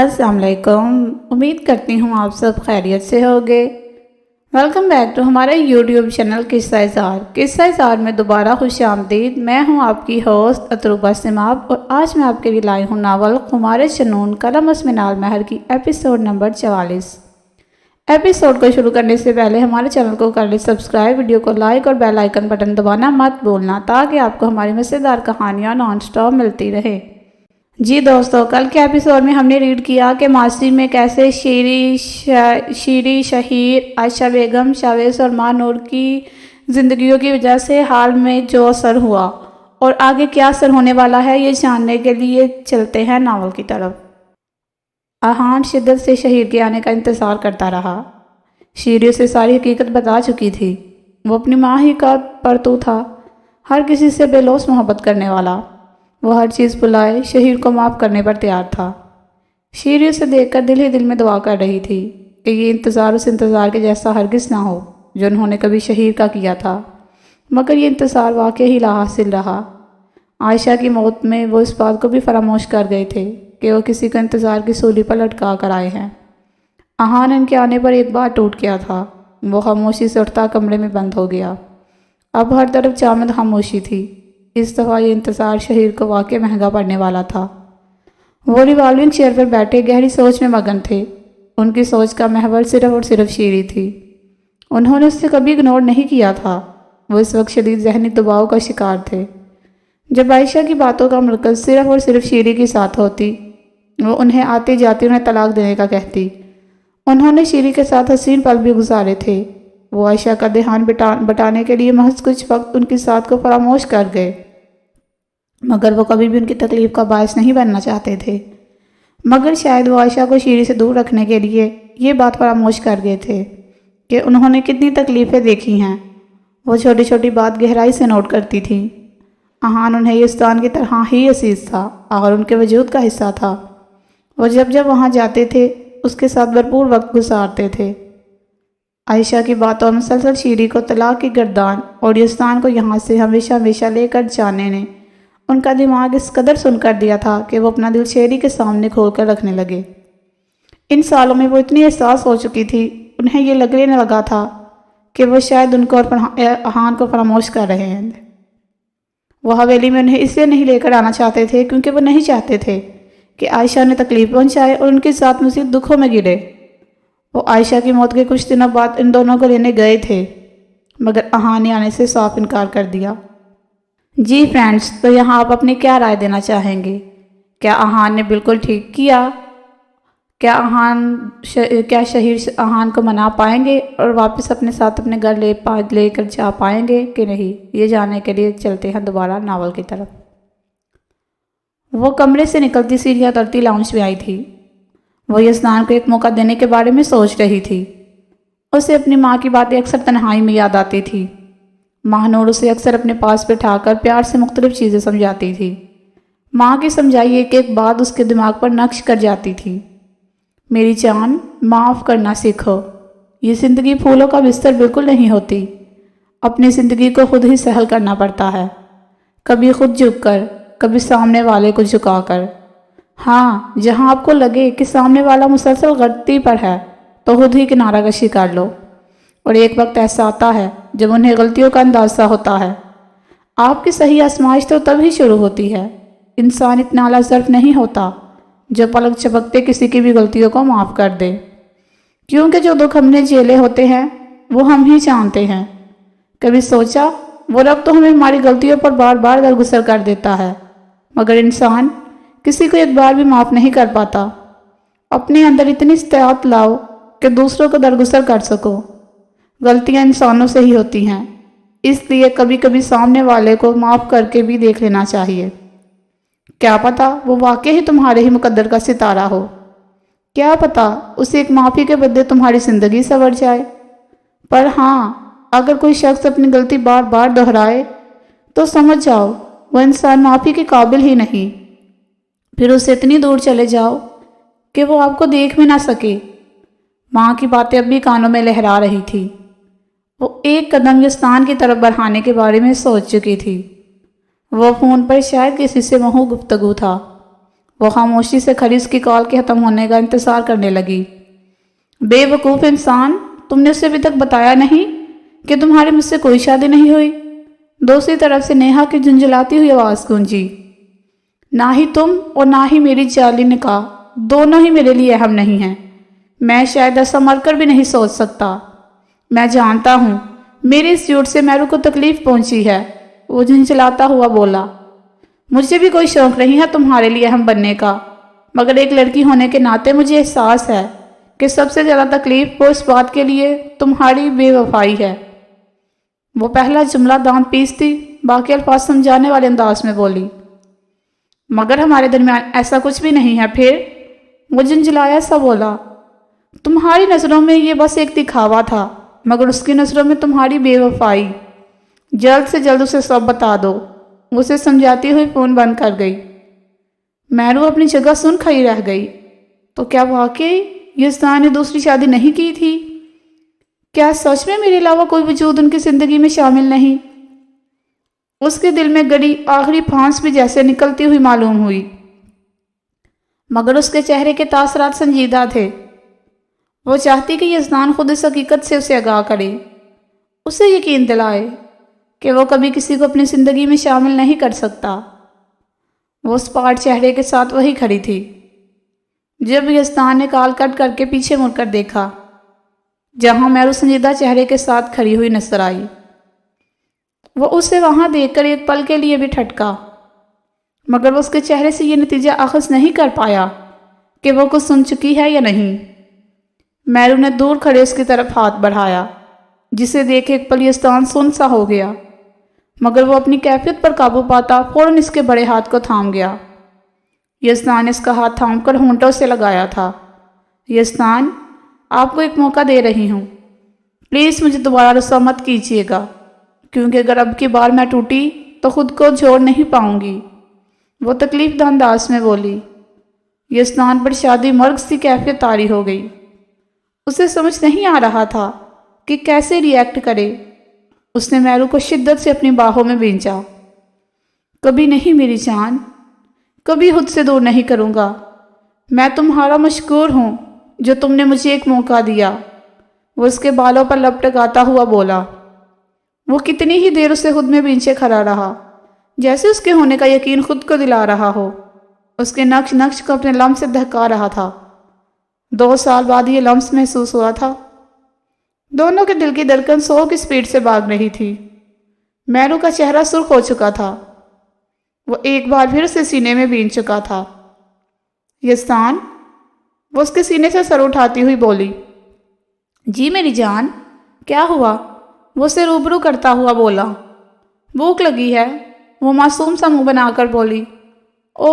السلام علیکم، امید کرتی ہوں آپ سب خیریت سے ہوگے۔ ویلکم بیک ٹو ہمارے یوٹیوب چینل قصہ اظہار۔ قصہ اظہار میں دوبارہ خوش آمدید۔ میں ہوں آپ کی ہوسٹ اطروبہ سماب، اور آج میں آپ کے لیے لائی ہوں ناول خمار جنون قلم اسمنال مہر کی ایپیسوڈ نمبر 44۔ ایپیسوڈ کو شروع کرنے سے پہلے ہمارے چینل کو کر لیں سبسکرائب، ویڈیو کو لائک اور بیل آئیکن بٹن دبانا مت بھولنا تاکہ آپ کو ہماری مزیدار کہانیاں نان سٹاپ ملتی رہے۔ جی دوستو، کل کے ایپیسوڈ میں ہم نے ریڈ کیا کہ معاشی میں کیسے شیری شہیر، عائشہ بیگم، شاویز اور ماں نور کی زندگیوں کی وجہ سے حال میں جو اثر ہوا اور آگے کیا اثر ہونے والا ہے، یہ جاننے کے لیے چلتے ہیں ناول کی طرف۔ احان شدت سے شہیر کے آنے کا انتظار کرتا رہا۔ شیری اسے ساری حقیقت بتا چکی تھی۔ وہ اپنی ماں ہی کا پرتو تھا، ہر کسی سے بے لوث محبت کرنے والا۔ وہ ہر چیز بلائے شہیر کو معاف کرنے پر تیار تھا۔ شیری اسے دیکھ کر دل ہی دل میں دعا کر رہی تھی کہ یہ انتظار اس انتظار کے جیسا ہرگز نہ ہو جو انہوں نے کبھی شہیر کا کیا تھا، مگر یہ انتظار واقعی لا حاصل رہا۔ عائشہ کی موت میں وہ اس بات کو بھی فراموش کر گئے تھے کہ وہ کسی کو انتظار کی سولی پر لٹکا کر آئے ہیں۔ احان ان کے آنے پر ایک بار ٹوٹ گیا تھا۔ وہ خاموشی سے اٹھتا کمرے میں بند ہو گیا۔ اب ہر طرف جامد خاموشی تھی۔ اس دفعہ یہ انتظار شہیر کو واقع مہنگا پڑنے والا تھا۔ وہ ریوالونگ چیئر پر بیٹھے گہری سوچ میں مگن تھے۔ ان کی سوچ کا محور صرف اور صرف شیری تھی۔ انہوں نے اس سے کبھی اگنور نہیں کیا تھا۔ وہ اس وقت شدید ذہنی دباؤ کا شکار تھے۔ جب عائشہ کی باتوں کا مرکز صرف اور صرف شیری کے ساتھ ہوتی، وہ انہیں آتے جاتے انہیں طلاق دینے کا کہتی۔ انہوں نے شیری کے ساتھ حسین پل بھی گزارے تھے۔ وہ عائشہ کا دھیان بٹانے کے لیے محض کچھ وقت ان کی ساتھ کو فراموش کر گئے، مگر وہ کبھی بھی ان کی تکلیف کا باعث نہیں بننا چاہتے تھے۔ مگر شاید وہ عائشہ کو شیری سے دور رکھنے کے لیے یہ بات فراموش کر گئے تھے کہ انہوں نے کتنی تکلیفیں دیکھی ہیں۔ وہ چھوٹی چھوٹی بات گہرائی سے نوٹ کرتی تھی۔ احان انہیں یزدان کی طرح ہی عزیز تھا اور ان کے وجود کا حصہ تھا۔ وہ جب جب وہاں جاتے تھے اس کے ساتھ بھرپور وقت گزارتے تھے۔ عائشہ کی باتوں اور مسلسل شیری کو طلاق کی گردان اور یزدان کو یہاں سے ہمیشہ ہمیشہ لے کر جانے نے ان کا دماغ اس قدر سن کر دیا تھا کہ وہ اپنا دل شیری کے سامنے کھول کر رکھنے لگے۔ ان سالوں میں وہ اتنی احساس ہو چکی تھی، انہیں یہ لگنے لگا تھا کہ وہ شاید ان کو اور احان کو فراموش کر رہے ہیں۔ وہ حویلی میں انہیں اس لیے نہیں لے کر آنا چاہتے تھے کیونکہ وہ نہیں چاہتے تھے کہ عائشہ انہیں تکلیف پہنچائے اور ان کے ساتھ مزید دکھوں میں گرے۔ وہ عائشہ کی موت کے کچھ دنوں بعد ان دونوں کو لینے گئے تھے، مگر احان نے آنے سے صاف انکار کر دیا۔ جی فرینڈز، تو یہاں آپ اپنی کیا رائے دینا چاہیں گے؟ کیا احان نے بالکل ٹھیک کیا؟ کیا شہیر احان کو منا پائیں گے اور واپس اپنے ساتھ اپنے گھر لے کر جا پائیں گے کہ نہیں؟ یہ جاننے کے لیے چلتے ہیں دوبارہ ناول کی طرف۔ وہ کمرے سے نکلتی سیڑھیاں اترتی لاؤنج میں آئی تھی۔ وہ یزدان کو ایک موقع دینے کے بارے میں سوچ رہی تھی۔ اسے اپنی ماں کی باتیں اکثر تنہائی میں یاد آتی تھی۔ ماں نور اسے اکثر اپنے پاس بٹھا کر پیار سے مختلف چیزیں سمجھاتی تھی۔ ماں کی سمجھائی ایک ایک بات اس کے دماغ پر نقش کر جاتی تھی۔ میری جان، معاف کرنا سیکھو۔ یہ زندگی پھولوں کا بستر بالکل نہیں ہوتی۔ اپنی زندگی کو خود ہی سہل کرنا پڑتا ہے، کبھی خود جھک کر، کبھی سامنے والے کو جھکا کر۔ ہاں، جہاں آپ کو لگے کہ سامنے والا مسلسل غلطی پر ہے تو خود ہی کنارہ کشی کر لو، اور ایک وقت ایسا آتا ہے جب انہیں غلطیوں کا اندازہ ہوتا ہے۔ آپ کی صحیح آزمائش تو تب ہی شروع ہوتی ہے۔ انسان اتنا اعلیٰ ظرف نہیں ہوتا جو پلک جھپکتے کسی کی بھی غلطیوں کو معاف کر دے، کیونکہ جو دکھ ہم نے جھیلے ہوتے ہیں وہ ہم ہی جانتے ہیں۔ کبھی سوچا، وہ رب تو ہمیں ہماری غلطیوں پر بار بار درگزر کر دیتا ہے، مگر انسان کسی کو ایک بار بھی معاف نہیں کر پاتا۔ اپنے اندر اتنی استطاعت لاؤ کہ دوسروں کو درگزر کر سکو۔ غلطیاں انسانوں سے ہی ہوتی ہیں، اس لیے کبھی کبھی سامنے والے کو معاف کر کے بھی دیکھ لینا چاہیے۔ کیا پتہ وہ واقعی ہی تمہارے ہی مقدر کا ستارہ ہو۔ کیا پتہ اسے ایک معافی کے بدلے تمہاری زندگی سنور جائے۔ پر ہاں، اگر کوئی شخص اپنی غلطی بار بار دہرائے تو سمجھ جاؤ وہ انسان معافی کے قابل ہی نہیں۔ پھر اسے اتنی دور چلے جاؤ کہ وہ آپ کو دیکھ بھی نہ سکے۔ ماں کی باتیں اب بھی کانوں میں لہرا رہی تھی۔ وہ ایک قدم یزدان کی طرف بڑھانے کے بارے میں سوچ چکی تھی۔ وہ فون پر شاید کسی سے محو گفتگو تھا۔ وہ خاموشی سے کھڑی اس کی کال کے ختم ہونے کا انتظار کرنے لگی۔ بے وقوف انسان، تم نے اسے ابھی تک بتایا نہیں کہ تمہاری مجھ سے کوئی شادی نہیں ہوئی؟ دوسری طرف سے نیہا کی جھنجھلاتی ہوئی آواز گونجی۔ نہ ہی تم اور نہ ہی میری جعلی نکاح، دونوں ہی میرے لیے اہم نہیں ہیں۔ میں شاید ایسا مر کر بھی نہیں سوچ سکتا۔ میں جانتا ہوں میری اس جھوٹ سے میرو کو تکلیف پہنچی ہے، وہ جھنجھلاتا ہوا بولا۔ مجھے بھی کوئی شوق نہیں ہے تمہارے لیے اہم بننے کا، مگر ایک لڑکی ہونے کے ناطے مجھے احساس ہے کہ سب سے زیادہ تکلیف وہ اس بات کے لیے تمہاری بے وفائی ہے۔ وہ پہلا جملہ دانت پیستی باقی الفاظ سمجھانے والے انداز میں بولی۔ مگر ہمارے درمیان ایسا کچھ بھی نہیں ہے۔ پھر وہ جھنجھلایا سا بولا، تمہاری نظروں میں یہ بس ایک دکھاوا تھا، مگر اس کی نظروں میں تمہاری بے وفائی۔ جلد سے جلد اسے سب بتا دو۔ اسے سمجھاتی ہوئی فون بند کر گئی۔ میرو اپنی جگہ سن کھڑی رہ گئی۔ تو کیا واقعی یزدان نے دوسری شادی نہیں کی تھی؟ کیا سچ میں میرے علاوہ کوئی وجود ان کی زندگی میں شامل نہیں؟ اس کے دل میں گڑی آخری پھانس بھی جیسے نکلتی ہوئی معلوم ہوئی، مگر اس کے چہرے کے تاثرات سنجیدہ تھے۔ وہ چاہتی کہ یزدان خود اس حقیقت سے اسے آگاہ کرے، اسے یقین دلائے کہ وہ کبھی کسی کو اپنی زندگی میں شامل نہیں کر سکتا۔ وہ اس پاٹ چہرے کے ساتھ وہی کھڑی تھی۔ جب یزدان نے کال کٹ کر کے پیچھے مڑ کر دیکھا، جہاں میرو سنجیدہ چہرے کے ساتھ کھڑی ہوئی نظر آئی، وہ اسے وہاں دیکھ کر ایک پل کے لیے بھی ٹھٹکا، مگر وہ اس کے چہرے سے یہ نتیجہ اخذ نہیں کر پایا کہ وہ کچھ سن چکی ہے یا نہیں۔ میرو نے دور کھڑے اس کی طرف ہاتھ بڑھایا، جسے دیکھ ایک پل یزدان سن سا ہو گیا، مگر وہ اپنی کیفیت پر قابو پاتا فوراً اس کے بڑے ہاتھ کو تھام گیا۔ یزدان نے اس کا ہاتھ تھام کر ہونٹوں سے لگایا تھا۔ یزدان، آپ کو ایک موقع دے رہی ہوں، پلیز مجھے دوبارہ رسوا مت کیجیے گا، کیونکہ اگر اب کی بار میں ٹوٹی تو خود کو جوڑ نہیں پاؤں گی، وہ تکلیف دہ انداز میں بولی۔ یزدان پر شادی مرگ سی کیفیت طاری ہو گئی۔ اسے سمجھ نہیں آ رہا تھا کہ کیسے ری ایکٹ کرے۔ اس نے میرو کو شدت سے اپنی باہوں میں بھینچا۔ کبھی نہیں میری جان، کبھی خود سے دور نہیں کروں گا۔ میں تمہارا مشکور ہوں جو تم نے مجھے ایک موقع دیا، وہ اس کے بالوں پر لپٹکاتا ہوا بولا۔ وہ کتنی ہی دیر اسے خود میں بھینچے کھڑا رہا، جیسے اس کے ہونے کا یقین خود کو دلا رہا ہو، اس کے نقش نقش کو اپنے لمس سے دہکا رہا تھا۔ 2 سال بعد یہ لمس محسوس ہوا تھا۔ دونوں کے دل کی دھڑکن 100 کی سپیڈ سے بھاگ رہی تھی۔ میرو کا چہرہ سرخ ہو چکا تھا، وہ ایک بار پھر اسے سینے میں بھین چکا تھا۔ یزدان، وہ اس کے سینے سے سر اٹھاتی ہوئی بولی۔ جی میری جان، کیا ہوا؟ وہ اسے روبرو کرتا ہوا بولا۔ بھوک لگی ہے، وہ معصوم سا منہ بنا کر بولی۔ او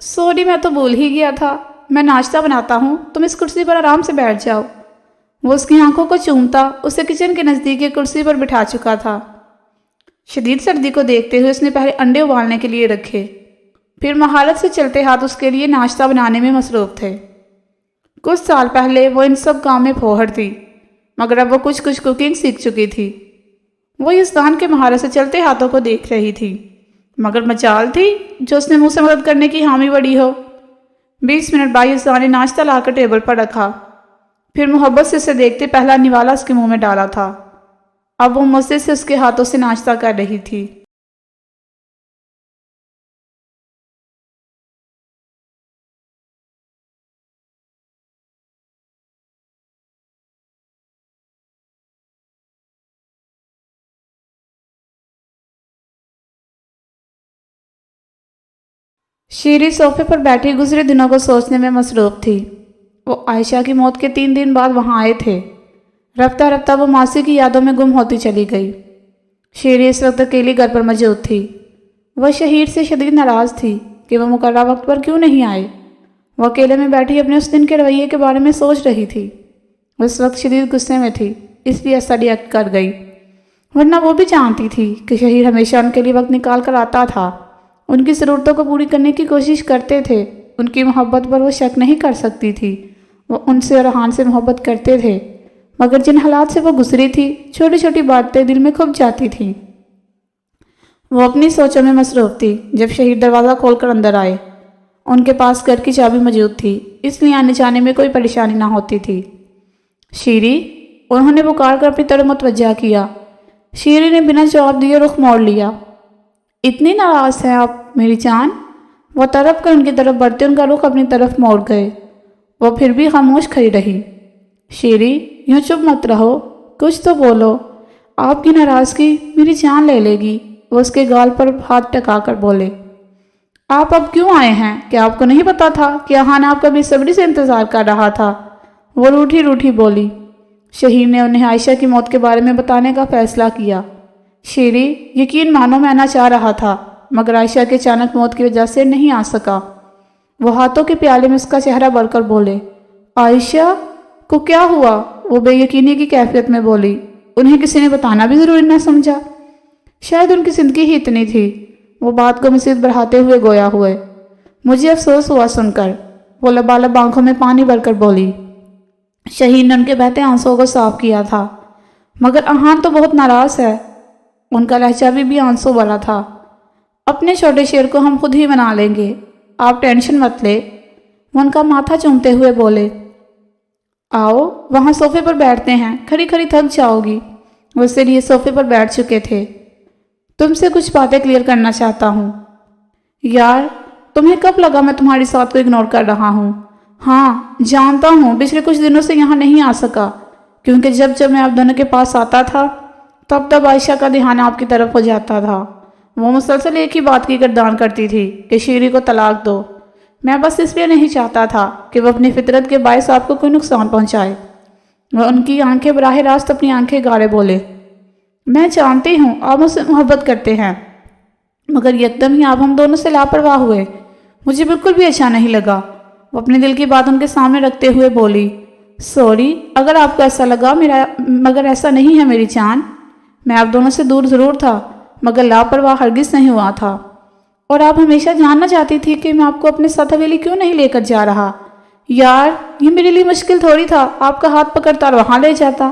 سوری، میں تو بھول ہی گیا تھا، میں ناشتہ بناتا ہوں، تم اس کرسی پر آرام سے بیٹھ جاؤ۔ وہ اس کی آنکھوں کو چومتا اسے کچن کے نزدیک ایک کرسی پر بٹھا چکا تھا۔ شدید سردی کو دیکھتے ہوئے اس نے پہلے انڈے ابالنے کے لیے رکھے، پھر مہارت سے چلتے ہاتھ اس کے لیے ناشتہ بنانے میں مصروف تھے۔ کچھ سال پہلے وہ ان سب کام میں پھوہڑ تھی، مگر اب وہ کچھ کوکنگ سیکھ چکی تھی۔ وہ یزدان کے مہارت سے چلتے ہاتھوں کو دیکھ رہی تھی، مگر مجال تھی جو اس نے منہ سے مدد کرنے کی حامی بڑی ہو۔ 20 منٹ بعد یزدان نے ناشتہ لا کر ٹیبل پر رکھا، پھر محبت سے اسے دیکھتے پہلا نوالا اس کے منہ میں ڈالا تھا۔ اب وہ مزے سے اس کے ہاتھوں سے ناشتہ کر رہی تھی۔ شیری صوفے پر بیٹھی گزرے دنوں کو سوچنے میں مصروف تھی۔ وہ عائشہ کی موت کے 3 دن بعد وہاں آئے تھے۔ رفتہ رفتہ وہ ماسی کی یادوں میں گم ہوتی چلی گئی۔ شیری اس وقت اکیلی گھر پر موجود تھی۔ وہ شہیر سے شدید ناراض تھی کہ وہ مقررہ وقت پر کیوں نہیں آئے۔ وہ اکیلے میں بیٹھی اپنے اس دن کے رویے کے بارے میں سوچ رہی تھی۔ اس وقت شدید غصے میں تھی، اس لیے ایسا ری ایکٹ کر گئی، ورنہ وہ بھی جانتی تھی کہ شہیر ہمیشہ ان کے لیے وقت نکال کر آتا تھا، ان کی ضرورتوں کو پوری کرنے کی کوشش کرتے تھے۔ ان کی محبت پر وہ شک نہیں کر سکتی تھی۔ وہ ان سے اور ریحان سے محبت کرتے تھے، مگر جن حالات سے وہ گزری تھی، چھوٹی چھوٹی باتیں دل میں کھپ جاتی تھیں۔ وہ اپنی سوچوں میں مصروف تھی جب شہیر دروازہ کھول کر اندر آئے۔ ان کے پاس گھر کی چابی موجود تھی، اس لیے آنے جانے میں کوئی پریشانی نہ ہوتی تھی۔ شیری، انہوں نے پکار کر اپنی طرف متوجہ کیا۔ شیری نے بنا جواب دیے رخ موڑ لیا۔ اتنی ناراض ہیں آپ میری جان؟ وہ تڑپ کر ان کی طرف بڑھتے ان کا رخ اپنی طرف موڑ گئے۔ وہ پھر بھی خاموش کھڑی رہی۔ شیری، یوں چپ مت رہو، کچھ تو بولو، آپ کی ناراضگی میری جان لے لے گی۔ وہ اس کے گال پر ہاتھ ٹکا کر بولے۔ آپ اب کیوں آئے ہیں؟ کیا آپ کو نہیں پتا تھا کہ احان آپ کا بے صبری سے انتظار کر رہا تھا؟ وہ روٹھی روٹھی بولی۔ شہیر نے انہیں عائشہ کی موت کے بارے میں بتانے کا فیصلہ کیا۔ شیری، یقین مانو میں آنا چاہ رہا تھا، مگر عائشہ کے اچانک موت کی وجہ سے نہیں آ سکا۔ وہ ہاتھوں کے پیالے میں اس کا چہرہ بڑھ کر بولے۔ عائشہ کو کیا ہوا؟ وہ بے یقینی کی کیفیت میں بولی۔ انہیں کسی نے بتانا بھی ضروری نہ سمجھا؟ شاید ان کی زندگی ہی اتنی تھی۔ وہ بات کو مزید بڑھاتے ہوئے گویا ہوئے۔ مجھے افسوس ہوا سن کر، وہ لبالب آنکھوں میں پانی بھر کر بولی۔ شہید نے ان کے بہتے آنسوں کو صاف کیا تھا۔ مگر احان تو بہت ناراض ہے، ان کا لہجہ بھی آنسوں بھرا تھا۔ اپنے چھوٹے شیر کو ہم خود ہی منا لیں گے، آپ ٹینشن مت لے، وہ ان کا ماتھا چومتے ہوئے بولے۔ آؤ وہاں صوفے پر بیٹھتے ہیں، کھڑی کھڑی تھک جاؤ گی۔ وہ اس لیے صوفے پر بیٹھ چکے تھے۔ تم سے کچھ باتیں کلیئر کرنا چاہتا ہوں۔ یار، تمہیں کب لگا میں تمہاری ساتھ کو اگنور کر رہا ہوں؟ ہاں جانتا ہوں، پچھلے کچھ دنوں سے یہاں نہیں آ سکا، کیونکہ جب میں آپ دونوں کے پاس آتا تھا تب عائشہ کا دھیان آپ کی طرف ہو جاتا تھا۔ وہ مسلسل ایک ہی بات کی گردان کرتی تھی کہ شیری کو طلاق دو۔ میں بس اس لیے نہیں چاہتا تھا کہ وہ اپنی فطرت کے باعث آپ کو کوئی نقصان پہنچائے۔ وہ ان کی آنکھیں براہ راست اپنی آنکھیں گاڑے بولے۔ میں جانتی ہوں آپ مجھ سے محبت کرتے ہیں، مگر یکدم ہی آپ ہم دونوں سے لاپرواہ ہوئے، مجھے بالکل بھی اچھا نہیں لگا۔ وہ اپنے دل کی بات ان کے سامنے رکھتے ہوئے بولی۔ سوری اگر آپ کو ایسا لگا، مگر ایسا نہیں ہے میری جان۔ میں آپ دونوں سے دور ضرور تھا، مگر لاپرواہ ہرگز نہیں ہوا تھا۔ اور آپ ہمیشہ جاننا چاہتی تھی کہ میں آپ کو اپنے ساتھ حویلی کیوں نہیں لے کر جا رہا۔ یار، یہ میرے لیے مشکل تھوڑی تھا، آپ کا ہاتھ پکڑتا اور وہاں لے جاتا،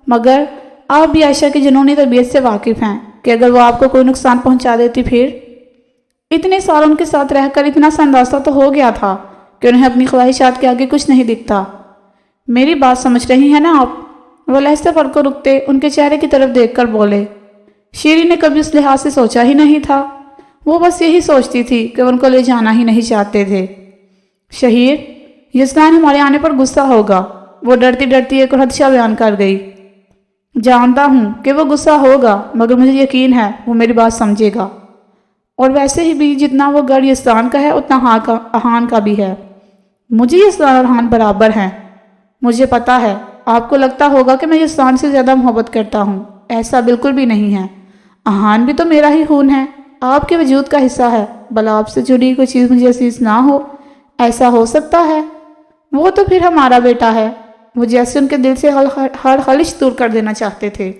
مگر آپ بھی عائشہ کی جنونی طبیعت سے واقف ہیں کہ اگر وہ آپ کو کوئی نقصان پہنچا دیتی پھر؟ اتنے سال ان کے ساتھ رہ کر اتنا سا اندازہ تو ہو گیا تھا کہ انہیں اپنی خواہشات کے آگے کچھ نہیں دکھتا۔ میری بات سمجھ رہی ہیں نا آپ؟ وہ لہجے پر کو رکتے ان کے چہرے کی طرف دیکھ کر بولے۔ شیری نے کبھی اس لحاظ سے سوچا ہی نہیں تھا، وہ بس یہی سوچتی تھی کہ ان کو لے جانا ہی نہیں چاہتے تھے۔ شہیر، یزدان ہمارے آنے پر غصہ ہوگا، وہ ڈرتی ڈرتی ایک خدشہ بیان کر گئی۔ جانتا ہوں کہ وہ غصہ ہوگا، مگر مجھے یقین ہے وہ میری بات سمجھے گا، اور ویسے ہی بھی جتنا وہ گڑھ یزدان کا ہے اتنا احان کا بھی ہے۔ مجھے یزدان اور احان برابر ہیں۔ مجھے پتا ہے آپ کو لگتا ہوگا کہ میں یزدان سے زیادہ محبت کرتا ہوں، ایسا بالکل بھی نہیں ہے۔ احان بھی تو میرا ہی خون ہے، آپ کے وجود کا حصہ ہے، بھلا آپ سے جڑی کوئی چیز مجھے عزیز نہ ہو؟ ایسا ہو سکتا ہے؟ وہ تو پھر ہمارا بیٹا ہے۔ وہ جیسے ان کے دل سے ہر خلش دور کر دینا چاہتے تھے۔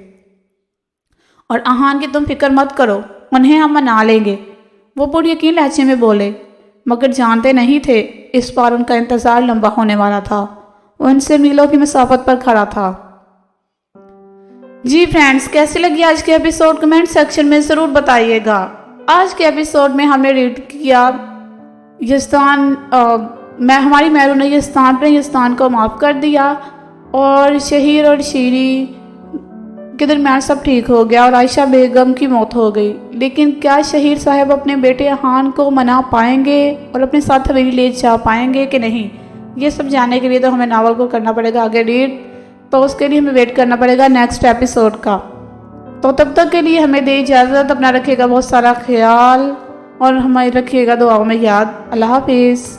اور احان کی تم فکر مت کرو، انہیں ہم منا لیں گے، وہ پوری یقین لہجے میں بولے، مگر جانتے نہیں تھے اس بار ان کا انتظار لمبا ہونے والا تھا۔ وہ ان سے میلوں کی مسافت پر کھڑا تھا۔ جی فرینڈز، کیسی لگی آج کے ایپیسوڈ؟ کمنٹ سیکشن میں ضرور بتائیے گا۔ آج کے ایپیسوڈ میں ہم نے ریڈ کیا یزدان، ہماری مہرو نے یزدان کو معاف کر دیا، اور شہیر اور شیری کے درمیان سب ٹھیک ہو گیا اور عائشہ بیگم کی موت ہو گئی۔ لیکن کیا شہیر صاحب اپنے بیٹے احان کو منا پائیں گے اور اپنے ساتھ حویلی لے جا پائیں گے کہ نہیں؟ یہ سب جاننے کے لیے تو ہمیں ناول کو کرنا پڑے گا آگے ریڈ، تو اس کے لیے ہمیں ویٹ کرنا پڑے گا نیکسٹ ایپیسوڈ کا۔ تو تب تک کے لیے ہمیں دے اجازت، اپنا رکھیے گا بہت سارا خیال اور ہمیں رکھیے گا دعاؤں میں یاد۔ اللہ حافظ۔